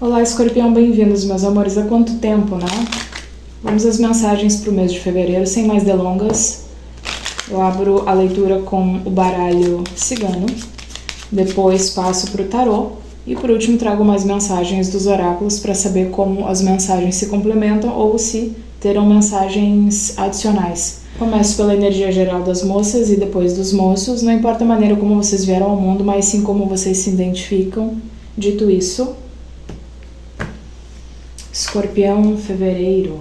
Olá, Escorpião, bem-vindos, meus amores. Há quanto tempo, né? Vamos às mensagens para o mês de fevereiro, sem mais delongas. Eu abro a leitura com o baralho cigano, depois passo para o tarô e por último trago mais mensagens dos oráculos para saber como as mensagens se complementam ou se terão mensagens adicionais. Começo pela energia geral das moças e depois dos moços. Não importa a maneira como vocês vieram ao mundo, mas sim como vocês se identificam. Dito isso, Escorpião, fevereiro.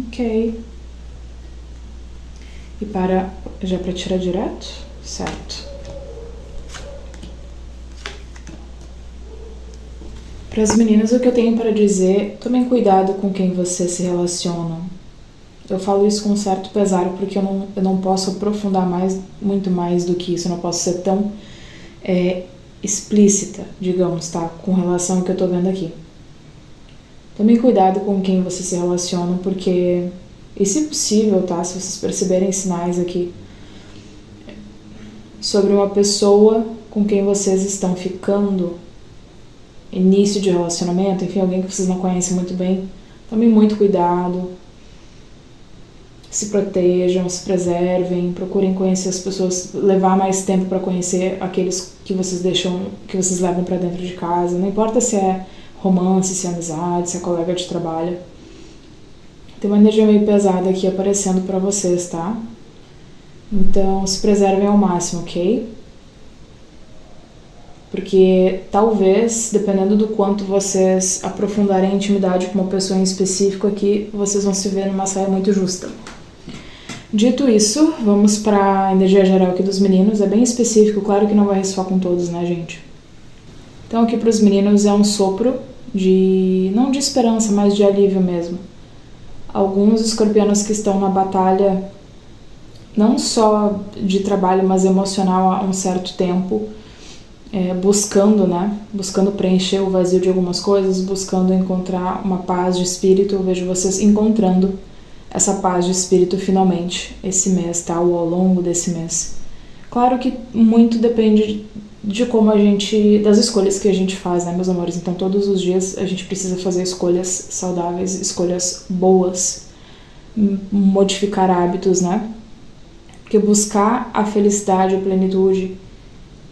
Ok. E já para tirar direto? Certo. Para as meninas, o que eu tenho para dizer, tomem cuidado com quem vocês se relacionam. Eu falo isso com um certo pesar, porque eu não posso aprofundar muito mais do que isso, eu não posso ser tão explícita, digamos, tá? Com relação ao que eu tô vendo aqui. Tomem cuidado com quem vocês se relacionam, porque, e se possível, tá? Se vocês perceberem sinais aqui sobre uma pessoa com quem vocês estão ficando, início de relacionamento, enfim, alguém que vocês não conhecem muito bem, tomem muito cuidado, se protejam, se preservem, procurem conhecer as pessoas, levar mais tempo para conhecer aqueles que vocês levam para dentro de casa, não importa se é romance, se é amizade, se é colega de trabalho. Tem uma energia meio pesada aqui aparecendo para vocês, tá? Então, se preservem ao máximo, ok? Porque talvez, dependendo do quanto vocês aprofundarem a intimidade com uma pessoa em específico aqui, vocês vão se ver numa saia muito justa. Dito isso, vamos para a energia geral aqui dos meninos. É bem específico, claro que não vai ressoar com todos, né, gente? Então aqui para os meninos é um sopro não de esperança, mas de alívio mesmo. Alguns escorpianos que estão na batalha, não só de trabalho, mas emocional há um certo tempo, buscando preencher o vazio de algumas coisas, buscando encontrar uma paz de espírito. Eu vejo vocês encontrando essa paz de espírito finalmente esse mês, tá? Ou ao longo desse mês. Claro que muito depende de como das escolhas que a gente faz, né, meus amores? Então todos os dias a gente precisa fazer escolhas saudáveis, escolhas boas, modificar hábitos, né? Porque buscar a felicidade, a plenitude,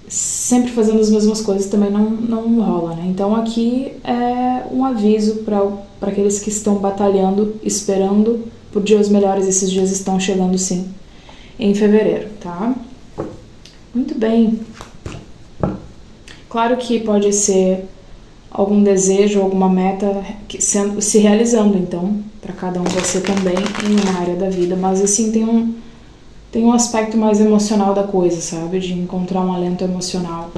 sempre fazendo as mesmas coisas também não rola, né? Então aqui é um aviso para aqueles que estão batalhando, esperando por dias melhores. Esses dias estão chegando sim, em fevereiro, tá? Muito bem. Claro que pode ser algum desejo, alguma meta se realizando, então, para cada um vai ser também em uma área da vida, mas assim tem um aspecto mais emocional da coisa, sabe? De encontrar um alento emocional.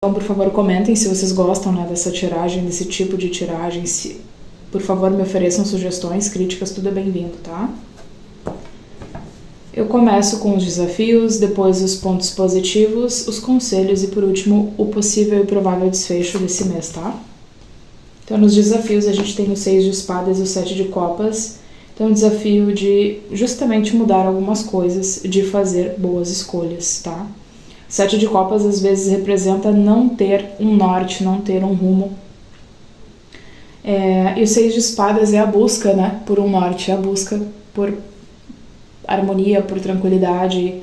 Então, por favor, comentem se vocês gostam, né, dessa tiragem, desse tipo de tiragem. Por favor, me ofereçam sugestões, críticas, tudo é bem-vindo, tá? Eu começo com os desafios, depois os pontos positivos, os conselhos e, por último, o possível e provável desfecho desse mês, tá? Então, nos desafios, a gente tem o 6 de espadas e o 7 de copas. Então, o desafio de justamente mudar algumas coisas, de fazer boas escolhas, tá? 7 de copas, às vezes, representa não ter um norte, não ter um rumo. E o 6 de espadas é a busca, né, por um norte, é a busca por harmonia, por tranquilidade,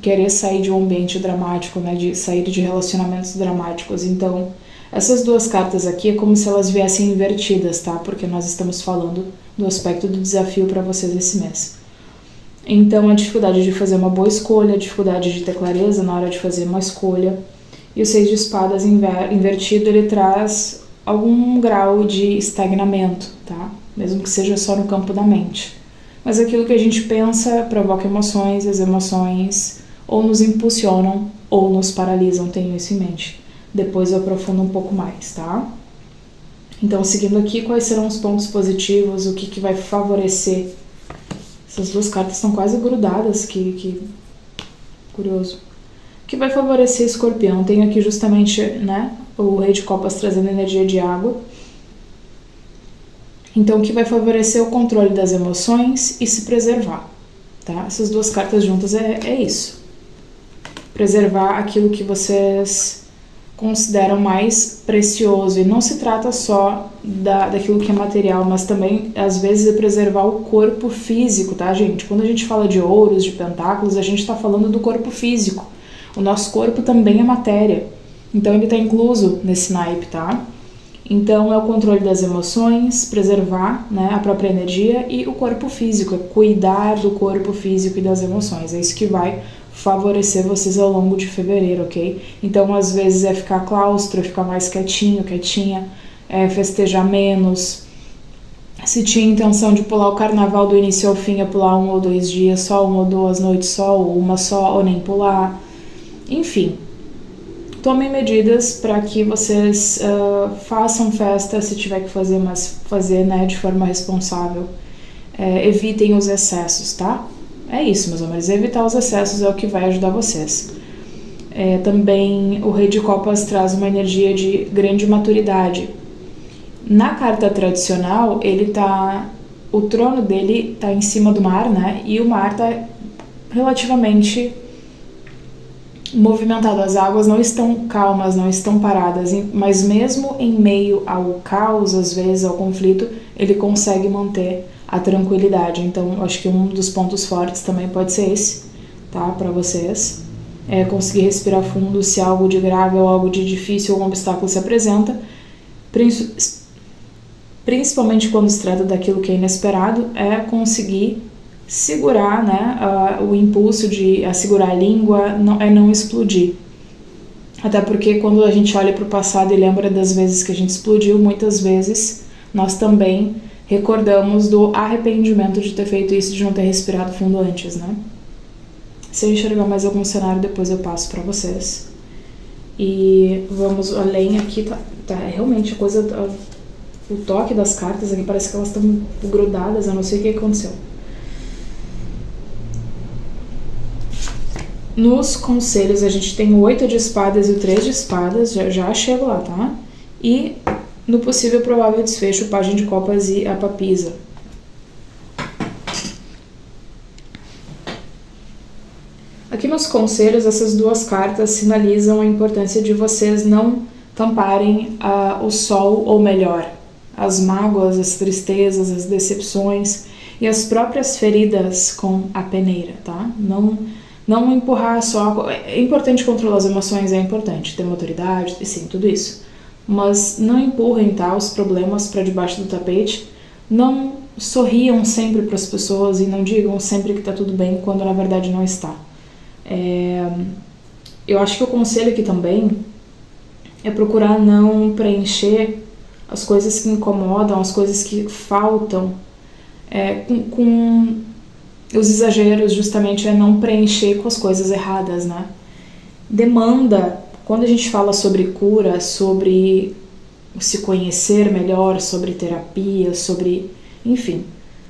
querer sair de um ambiente dramático, né, de sair de relacionamentos dramáticos. Então, essas duas cartas aqui é como se elas viessem invertidas, tá? Porque nós estamos falando do aspecto do desafio para vocês esse mês. Então, a dificuldade de fazer uma boa escolha, a dificuldade de ter clareza na hora de fazer uma escolha. E o 6 de espadas invertido, ele traz algum grau de estagnamento, tá? Mesmo que seja só no campo da mente. Mas aquilo que a gente pensa provoca emoções, e as emoções ou nos impulsionam ou nos paralisam, tenho isso em mente. Depois eu aprofundo um pouco mais, tá? Então, seguindo aqui, quais serão os pontos positivos, o que vai favorecer? Essas duas cartas estão quase grudadas, que curioso. O que vai favorecer Escorpião? Tenho aqui justamente, né, o Rei de Copas trazendo energia de água. Então, que vai favorecer o controle das emoções e se preservar, tá? Essas duas cartas juntas é isso. Preservar aquilo que vocês consideram mais precioso. E não se trata só daquilo que é material, mas também, às vezes, é preservar o corpo físico, tá, gente? Quando a gente fala de ouros, de pentáculos, a gente está falando do corpo físico. O nosso corpo também é matéria. Então, ele está incluso nesse naipe, tá? Então, é o controle das emoções, preservar, né, a própria energia, e o corpo físico, é cuidar do corpo físico e das emoções. É isso que vai favorecer vocês ao longo de fevereiro, ok? Então, às vezes é ficar claustro, ficar mais quietinho, quietinha, festejar menos. Se tinha intenção de pular o carnaval do início ao fim, é pular 1 ou 2 dias só, 1 ou 2 noites só, ou uma só, ou nem pular. Enfim, tomem medidas para que vocês façam festa se tiver que fazer, mas fazer, né, de forma responsável. Evitem os excessos, tá? É isso, meus amores, evitar os excessos é o que vai ajudar vocês. Também o Rei de Copas traz uma energia de grande maturidade. Na carta tradicional, o trono dele tá em cima do mar, né? E o mar tá relativamente movimentado. As águas não estão calmas, não estão paradas, mas mesmo em meio ao caos, às vezes, ao conflito, ele consegue manter a tranquilidade. Então, acho que um dos pontos fortes também pode ser esse, tá? Para vocês. Conseguir respirar fundo se algo de grave ou algo de difícil, algum obstáculo se apresenta. Principalmente quando se trata daquilo que é inesperado, conseguir segurar, né, o impulso de segurar a língua, não explodir. Até porque quando a gente olha para o passado e lembra das vezes que a gente explodiu, muitas vezes nós também recordamos do arrependimento de ter feito isso, de não ter respirado fundo antes, né? Se eu enxergar mais algum cenário, depois eu passo para vocês. E vamos além aqui, tá realmente a coisa, o toque das cartas aqui, parece que elas estão grudadas, eu não sei o que aconteceu. Nos conselhos a gente tem o 8 de espadas e o 3 de espadas, já chego lá, tá? E no possível provável desfecho, o Pajem de Copas e a Papisa. Aqui nos conselhos, essas duas cartas sinalizam a importância de vocês não tamparem o sol, ou melhor, as mágoas, as tristezas, as decepções e as próprias feridas com a peneira, tá? Não empurrar só... É importante controlar as emoções, é importante ter maturidade, sim, tudo isso. Mas não empurrem, tá, os problemas para debaixo do tapete. Não sorriam sempre para as pessoas e não digam sempre que tá tudo bem quando na verdade não está. Eu acho que o conselho aqui também é procurar não preencher as coisas que incomodam, as coisas que faltam, com os exageros, justamente não preencher com as coisas erradas, né? Demanda, quando a gente fala sobre cura, sobre se conhecer melhor, sobre terapia, sobre... Enfim,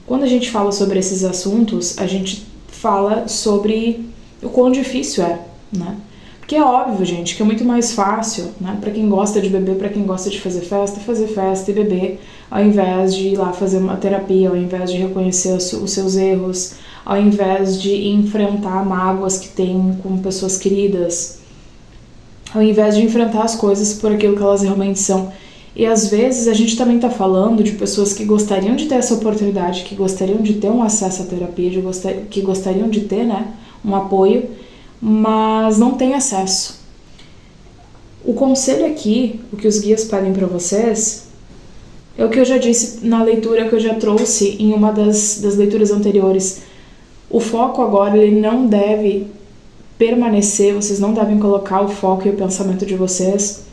quando a gente fala sobre esses assuntos, a gente fala sobre o quão difícil né? Porque é óbvio, gente, que é muito mais fácil, né? Pra quem gosta de beber, pra quem gosta de fazer festa e beber, ao invés de ir lá fazer uma terapia, ao invés de reconhecer os seus erros, ao invés de enfrentar mágoas que tem com pessoas queridas, ao invés de enfrentar as coisas por aquilo que elas realmente são. E às vezes a gente também tá falando de pessoas que gostariam de ter essa oportunidade, que gostariam de ter um acesso à terapia, que gostariam de ter, né, um apoio, mas não tem acesso. O conselho aqui, o que os guias pedem para vocês, é o que eu já disse na leitura que eu já trouxe em uma das leituras anteriores. O foco agora, ele não deve permanecer, vocês não devem colocar o foco e o pensamento de vocês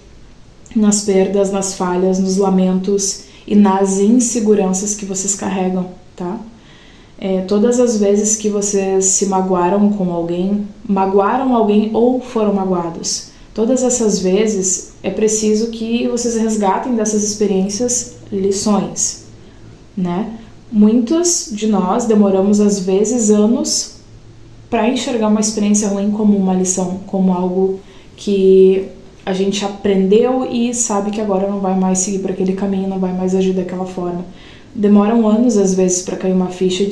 nas perdas, nas falhas, nos lamentos e nas inseguranças que vocês carregam, tá? Todas as vezes que vocês se magoaram alguém ou foram magoados, todas essas vezes é preciso que vocês resgatem dessas experiências lições, né? Muitos de nós demoramos às vezes anos para enxergar uma experiência ruim como uma lição, como algo que a gente aprendeu e sabe que agora não vai mais seguir por aquele caminho, não vai mais agir daquela forma. demoram anos às vezes para cair uma ficha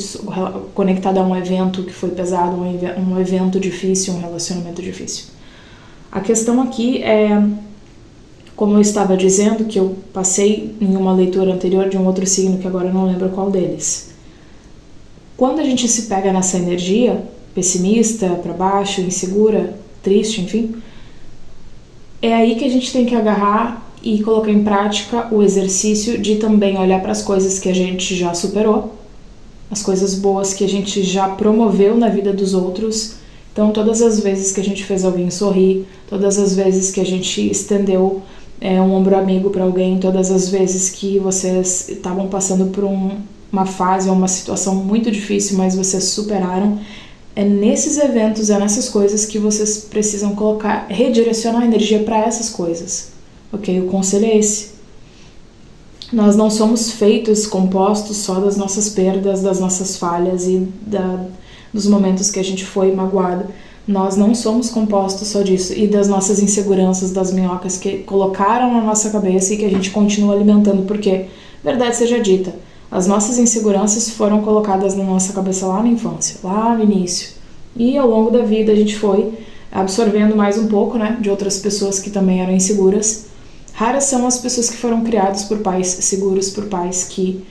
conectada a um evento que foi pesado, um evento difícil, um relacionamento difícil. A questão aqui é, como eu estava dizendo, que eu passei em uma leitura anterior de um outro signo que agora eu não lembro qual deles. Quando a gente se pega nessa energia pessimista, para baixo, insegura, triste, enfim, é aí que a gente tem que agarrar e colocar em prática o exercício de também olhar para as coisas que a gente já superou, as coisas boas que a gente já promoveu na vida dos outros. Então, todas as vezes que a gente fez alguém sorrir, todas as vezes que a gente estendeu um ombro amigo para alguém, todas as vezes que vocês estavam passando por uma fase ou uma situação muito difícil, mas vocês superaram, é nesses eventos, é nessas coisas que vocês precisam colocar, redirecionar a energia para essas coisas. Ok? O conselho é esse. Nós não somos feitos, compostos só das nossas perdas, das nossas falhas e dos momentos que a gente foi magoado. Nós não somos compostos só disso e das nossas inseguranças, das minhocas que colocaram na nossa cabeça e que a gente continua alimentando, porque, verdade seja dita, as nossas inseguranças foram colocadas na nossa cabeça lá na infância, lá no início. E ao longo da vida a gente foi absorvendo mais um pouco, né, de outras pessoas que também eram inseguras. Raras são as pessoas que foram criadas por pais seguros, por pais que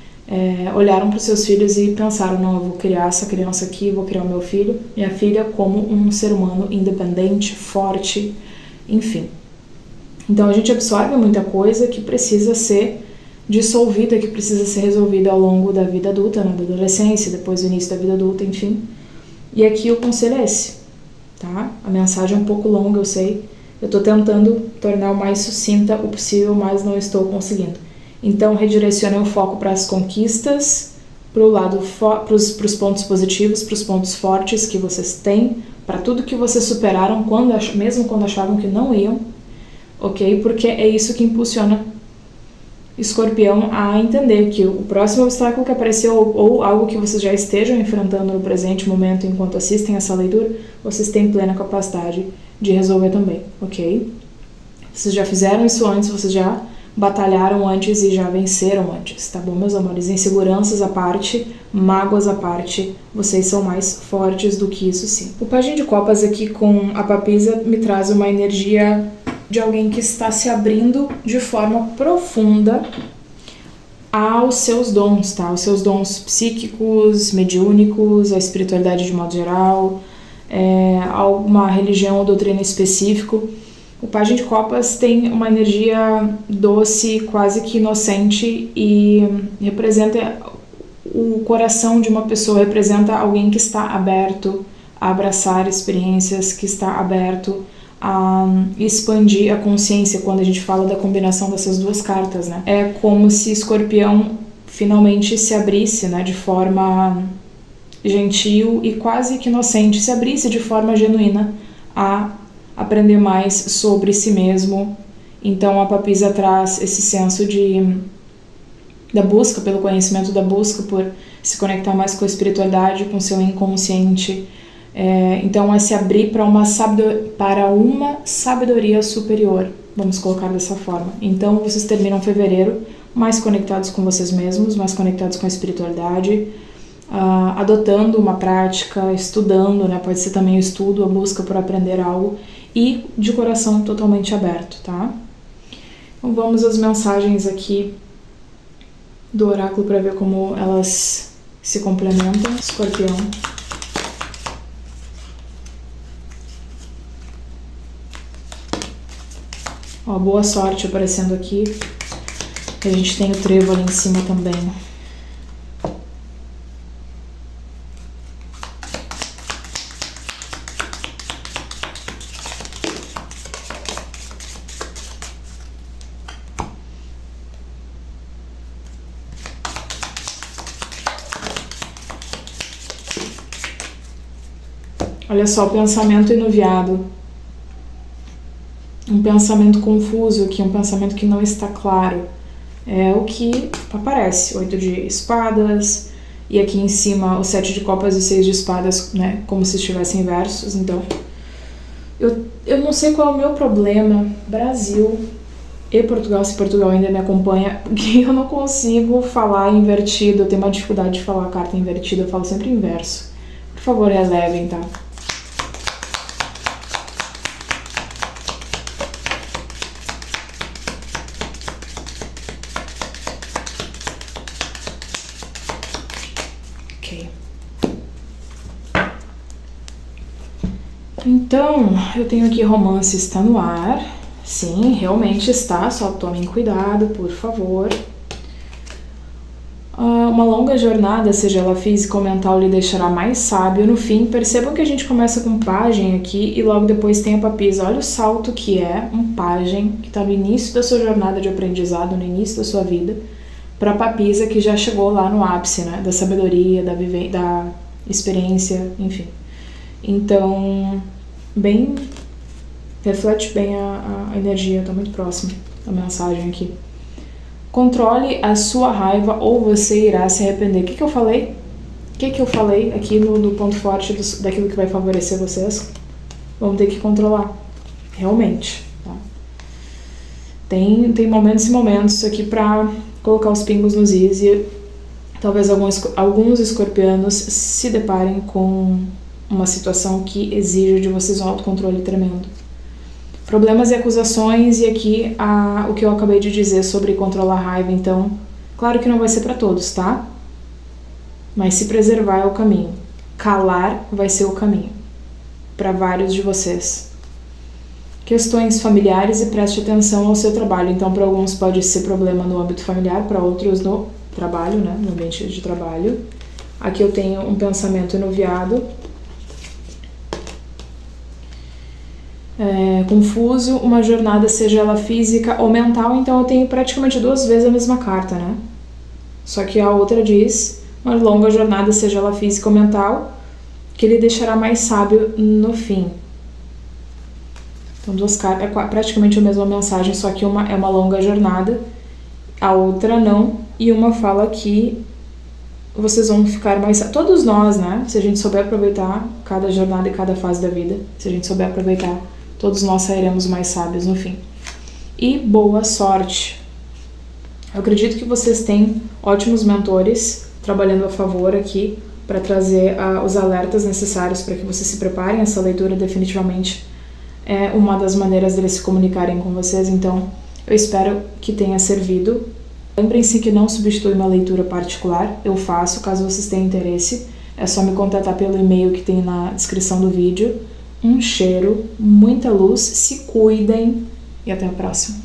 olharam para os seus filhos e pensaram, não, eu vou criar essa criança aqui, vou criar o meu filho, minha filha, como um ser humano independente, forte, enfim. Então a gente absorve muita coisa que precisa ser dissolvida, que precisa ser resolvida ao longo da vida adulta, né, da adolescência, depois do início da vida adulta, enfim. E aqui o conselho é esse, tá? A mensagem é um pouco longa, eu sei. Eu estou tentando tornar o mais sucinta o possível, mas não estou conseguindo. Então, redirecione o foco para as conquistas, para os pontos positivos, para os pontos fortes que vocês têm, para tudo que vocês superaram, mesmo quando achavam que não iam, ok? Porque é isso que impulsiona Escorpião a entender que o próximo obstáculo que apareceu ou algo que vocês já estejam enfrentando no presente momento enquanto assistem essa leitura, vocês têm plena capacidade de resolver também, ok? Vocês já fizeram isso antes, vocês já batalharam antes e já venceram antes, tá bom, meus amores? Inseguranças à parte, mágoas à parte, vocês são mais fortes do que isso, sim. O Pajem de Copas aqui com a Papisa me traz uma energia de alguém que está se abrindo de forma profunda aos seus dons, tá? Os seus dons psíquicos, mediúnicos, a espiritualidade de modo geral, alguma religião ou doutrina específico. O Pajem de Copas tem uma energia doce, quase que inocente e representa o coração de uma pessoa, representa alguém que está aberto a abraçar experiências, que está aberto a expandir a consciência quando a gente fala da combinação dessas duas cartas, né? É como se Escorpião finalmente se abrisse, né, de forma gentil e quase que inocente, se abrisse de forma genuína a aprender mais sobre si mesmo. Então a Papisa traz esse senso da busca pelo conhecimento, da busca por se conectar mais com a espiritualidade, com o seu inconsciente. Então é se abrir para uma sabedoria superior, vamos colocar dessa forma. Então vocês terminam fevereiro mais conectados com vocês mesmos, mais conectados com a espiritualidade, adotando uma prática, estudando, né? Pode ser também o estudo, a busca por aprender algo e de coração totalmente aberto, tá? Então vamos às mensagens aqui do oráculo para ver como elas se complementam. Escorpião. Ó, boa sorte aparecendo aqui. A gente tem o trevo ali em cima também. Olha só, o pensamento enuviado. Um pensamento confuso aqui, um pensamento que não está claro. É o que aparece, 8 de espadas, e aqui em cima o 7 de copas e 6 de espadas, né, como se estivessem inversos. Então, eu não sei qual é o meu problema, Brasil. e Portugal, se Portugal ainda me acompanha, porque eu não consigo falar invertido, eu tenho uma dificuldade de falar a carta invertida, eu falo sempre inverso. Por favor, relevem, tá? Ok. Então, eu tenho aqui romance está no ar. Sim, realmente está, só tomem cuidado, por favor. Uma longa jornada, seja ela física ou mental, lhe deixará mais sábio. No fim, percebam que a gente começa com pajem aqui e logo depois tem a papisa. Olha o salto que é um pajem que está no início da sua jornada de aprendizado, no início da sua vida, para a papisa que já chegou lá no ápice, né? Da sabedoria, da experiência, enfim. Então, reflete bem a energia, está muito próximo da mensagem aqui. Controle a sua raiva ou você irá se arrepender. O que eu falei? O que eu falei aqui no ponto forte daquilo que vai favorecer vocês? Vamos ter que controlar. Realmente. Tá? Tem momentos e momentos aqui para colocar os pingos nos is e talvez alguns escorpianos se deparem com uma situação que exige de vocês um autocontrole tremendo. Problemas e acusações, e aqui o que eu acabei de dizer sobre controlar a raiva, então, claro que não vai ser para todos, tá? Mas se preservar é o caminho. Calar vai ser o caminho. Para vários de vocês. Questões familiares e preste atenção ao seu trabalho. Então, para alguns pode ser problema no âmbito familiar, para outros no trabalho, né? No ambiente de trabalho. Aqui eu tenho um pensamento enuviado. Confuso, uma jornada, seja ela física ou mental, então eu tenho praticamente 2 vezes a mesma carta, né? Só que a outra diz, uma longa jornada, seja ela física ou mental, que lhe deixará mais sábio no fim. Então 2 cartas, é praticamente a mesma mensagem, só que uma é uma longa jornada, a outra não, e uma fala que vocês vão ficar mais... Todos nós, né? Se a gente souber aproveitar cada jornada e cada fase da vida, se a gente souber aproveitar, todos nós sairemos mais sábios no fim. E boa sorte. Eu acredito que vocês têm ótimos mentores trabalhando a favor aqui para trazer os alertas necessários para que vocês se preparem. Essa leitura definitivamente é uma das maneiras deles se comunicarem com vocês, então eu espero que tenha servido. Lembrem-se que não substitui uma leitura particular, eu faço, caso vocês tenham interesse, é só me contatar pelo e-mail que tem na descrição do vídeo. Um cheiro, muita luz, se cuidem e até a próxima.